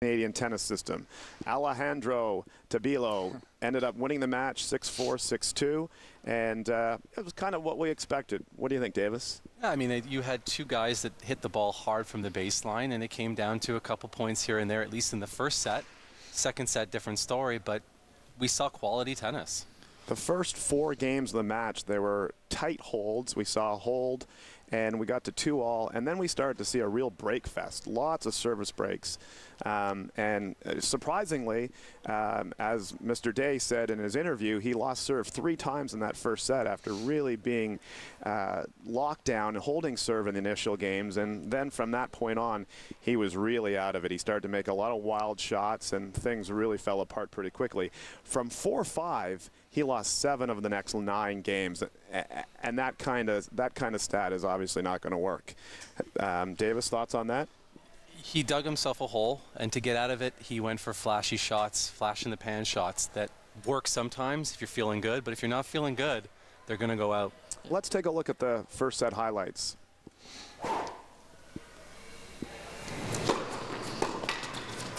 Canadian tennis system. Alejandro Tabilo ended up winning the match 6-4, 6-2, and it was kind of what we expected. What do you think, Davis? Yeah, I mean, you had two guys that hit the ball hard from the baseline, and it came down to a couple points here and there, at least in the first set. Second set, different story, but we saw quality tennis. The first 4 games of the match, there were tight holds. We saw a hold, and we got to 2-all, and then we started to see a real break fest. Lots of service breaks. And surprisingly, as Mr. Day said in his interview, he lost serve 3 times in that first set after really being locked down and holding serve in the initial games. And then from that point on, he was really out of it. He started to make a lot of wild shots, and things really fell apart pretty quickly. From 4-5, he lost 7 of the next 9 games, and that kind of stat is obviously not going to work. Davis, thoughts on that? He dug himself a hole, and to get out of it, he went for flashy shots, flash-in-the-pan shots that work sometimes if you're feeling good, but if you're not feeling good, they're going to go out. Let's take a look at the first set highlights.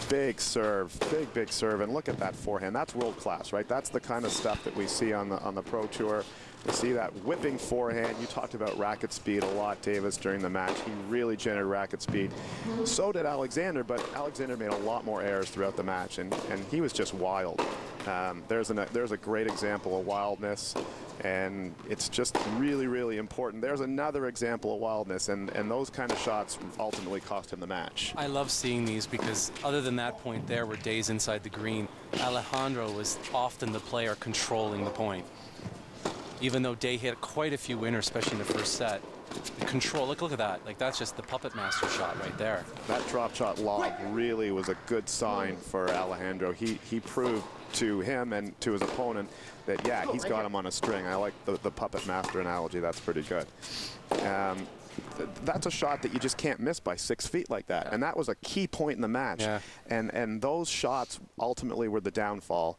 Big serve, big serve, and look at that forehand. That's world class, right? That's the kind of stuff that we see on the Pro Tour. We see that whipping forehand. You talked about racket speed a lot, Davis, during the match. He really generated racket speed. So did Alexander, but Alexander made a lot more errors throughout the match, and he was just wild. There's a great example of wildness, and it's just really important. There's another example of wildness, and those kind of shots ultimately cost him the match. I love seeing these because other than that point there where Day's inside the green, Alejandro was often the player controlling the point. Even though Day hit quite a few winners, especially in the first set, the control, look at that. Like, that's just the puppet master shot right there. That drop shot lob really was a good sign for Alejandro. He proved to him and to his opponent that, yeah, he's got him on a string. I like the puppet master analogy. That's pretty good. That's a shot that you just can't miss by 6 feet like that. And that was a key point in the match. Yeah. And those shots ultimately were the downfall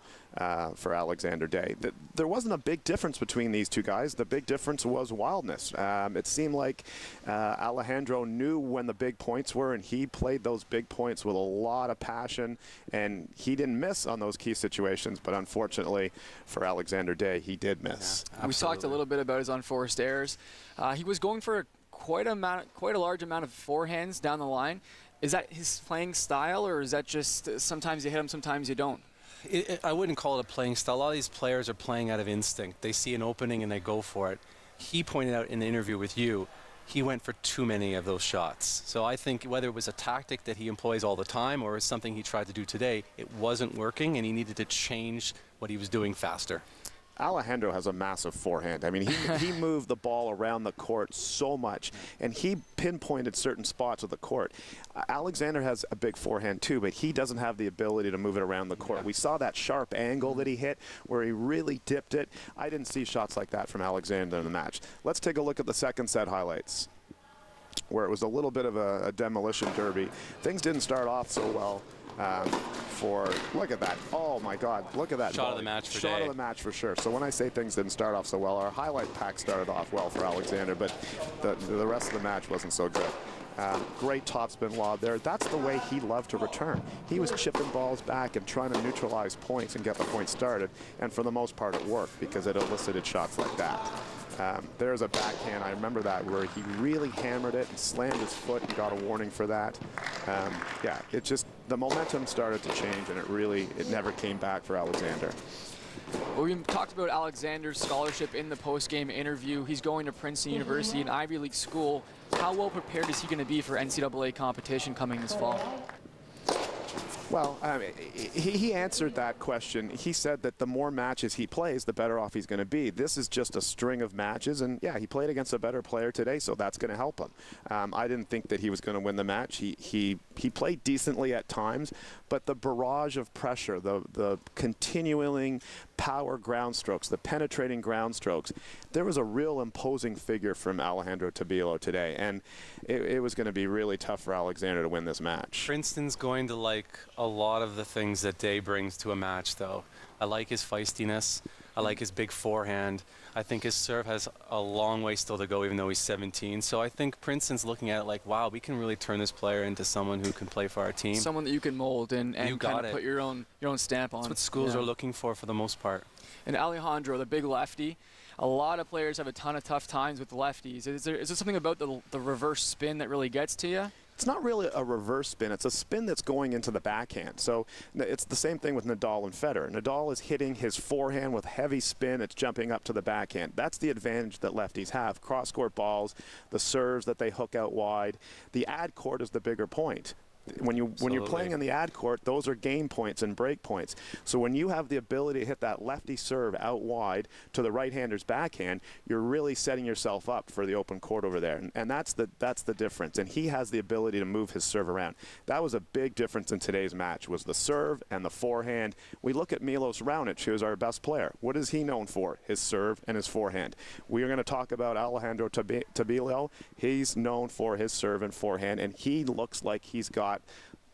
for Alexander Day. There wasn't a big difference between these two guys. The big difference was wildness. It seemed like Alejandro knew when the big points were, and he played those big points with a lot of passion, and he didn't miss on those key situations. But unfortunately for Alexander Day, he did miss. Yeah, we talked a little bit about his unforced errors. He was going for quite a large amount of forehands down the line. Is that his playing style, or is that just sometimes you hit him, sometimes you don't? I wouldn't call it a playing style. A lot of these players are playing out of instinct. They see an opening and they go for it. He pointed out in the interview with you, he went for too many of those shots. So I think whether it was a tactic that he employs all the time or something he tried to do today, it wasn't working, and he needed to change what he was doing faster. Alejandro has a massive forehand. I mean, he moved the ball around the court so much, and he pinpointed certain spots of the court. Alexander has a big forehand too, but he doesn't have the ability to move it around the court. We saw that sharp angle that he hit where he really dipped it. I didn't see shots like that from Alexander in the match. Let's take a look at the second set highlights, where it was a little bit of a demolition derby. Things didn't start off so well. Look at that. Oh my God, look at that. Shot of the match for Day. Shot of the match for sure. So when I say things didn't start off so well, our highlight pack started off well for Alexander, but the rest of the match wasn't so good. Great topspin lob there. That's the way he loved to return. He was chipping balls back and trying to neutralize points and get the point started, and for the most part it worked because it elicited shots like that. There's a backhand, I remember that, where he really hammered it and slammed his foot and got a warning for that. Yeah, it just, the momentum started to change, and it never came back for Alexander. Well, we talked about Alexander's scholarship in the post-game interview. He's going to Princeton University, an Ivy League school. How well prepared is he going to be for NCAA competition coming this fall? Well, he answered that question. He said that the more matches he plays, the better off he's going to be. This is just a string of matches, and yeah, he played against a better player today, so that's going to help him. I didn't think that he was going to win the match. He played decently at times, but the barrage of pressure, the continuing power ground strokes, the penetrating ground strokes, there was a real imposing figure from Alejandro Tabilo today, and it was going to be really tough for Alexander to win this match. Princeton's going to like a lot of the things that Day brings to a match, though. I like his feistiness. I like his big forehand. I think his serve has a long way still to go, even though he's 17. So I think Princeton's looking at it like, wow, we can really turn this player into someone who can play for our team. Someone that you can mold and kind of put your own stamp on. That's what schools are looking for the most part. And Alejandro, the big lefty, a lot of players have a ton of tough times with lefties. Is there something about the reverse spin that really gets to you? It's not really a reverse spin. It's a spin that's going into the backhand. So it's the same thing with Nadal and Federer. Nadal is hitting his forehand with heavy spin. It's jumping up to the backhand. That's the advantage that lefties have. Cross-court balls, the serves that they hook out wide. The ad court is the bigger point. When you're playing in the ad court, those are game points and break points. So when you have the ability to hit that lefty serve out wide to the right-hander's backhand, you're really setting yourself up for the open court over there. And that's the difference. And he has the ability to move his serve around. That was a big difference in today's match, was the serve and the forehand. We look at Milos Raonic, who is our best player. What is he known for? His serve and his forehand. We are going to talk about Alejandro Tabilo. He's known for his serve and forehand, and he looks like he's got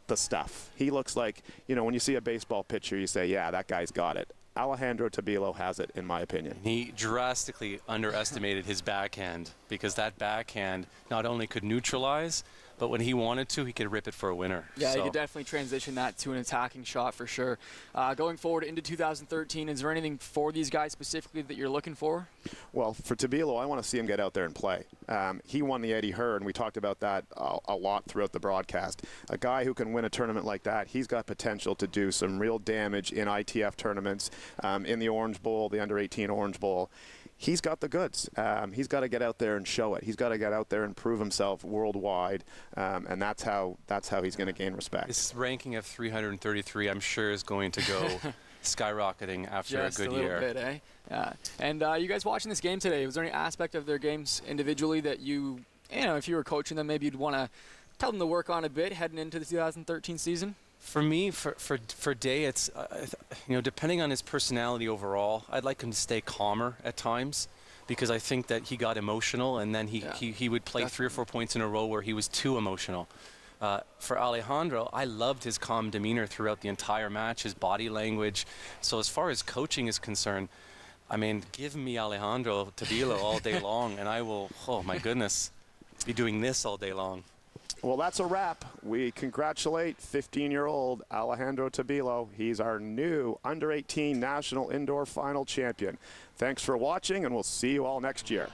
the stuff. He looks like, you know, when you see a baseball pitcher, you say, yeah, that guy's got it. Alejandro Tabilo has it, in my opinion. He drastically underestimated his backhand, because that backhand not only could neutralize, but when he wanted to, he could rip it for a winner. Yeah, he could definitely transition that to an attacking shot for sure. Going forward into 2013, is there anything for these guys specifically that you're looking for? Well, for Tabilo, I want to see him get out there and play. He won the Eddie Hearn, and we talked about that a lot throughout the broadcast. A guy who can win a tournament like that, he's got potential to do some real damage in ITF tournaments, in the Orange Bowl, the Under-18 Orange Bowl. He's got the goods. He's got to get out there and show it. He's got to get out there and prove himself worldwide, and that's how he's going to gain respect. His ranking of 333, I'm sure, is going to go skyrocketing after Just a good a little year. bit, eh? Yeah. And you guys watching this game today, was there any aspect of their games individually that you know, if you were coaching them, maybe you'd want to tell them to work on a bit heading into the 2013 season? For me, for Day, it's you know, depending on his personality overall, I'd like him to stay calmer at times, because I think that he got emotional, and then he would play 3 or 4 points in a row where he was too emotional. For Alejandro, I loved his calm demeanor throughout the entire match, his body language. So as far as coaching is concerned, I mean, give me Alejandro Tabilo all day long, and I will, oh my goodness, be doing this all day long. Well, that's a wrap. We congratulate 15-year-old Alejandro Tabilo. He's our new Under-18 National Indoor Final champion. Thanks for watching, and we'll see you all next year.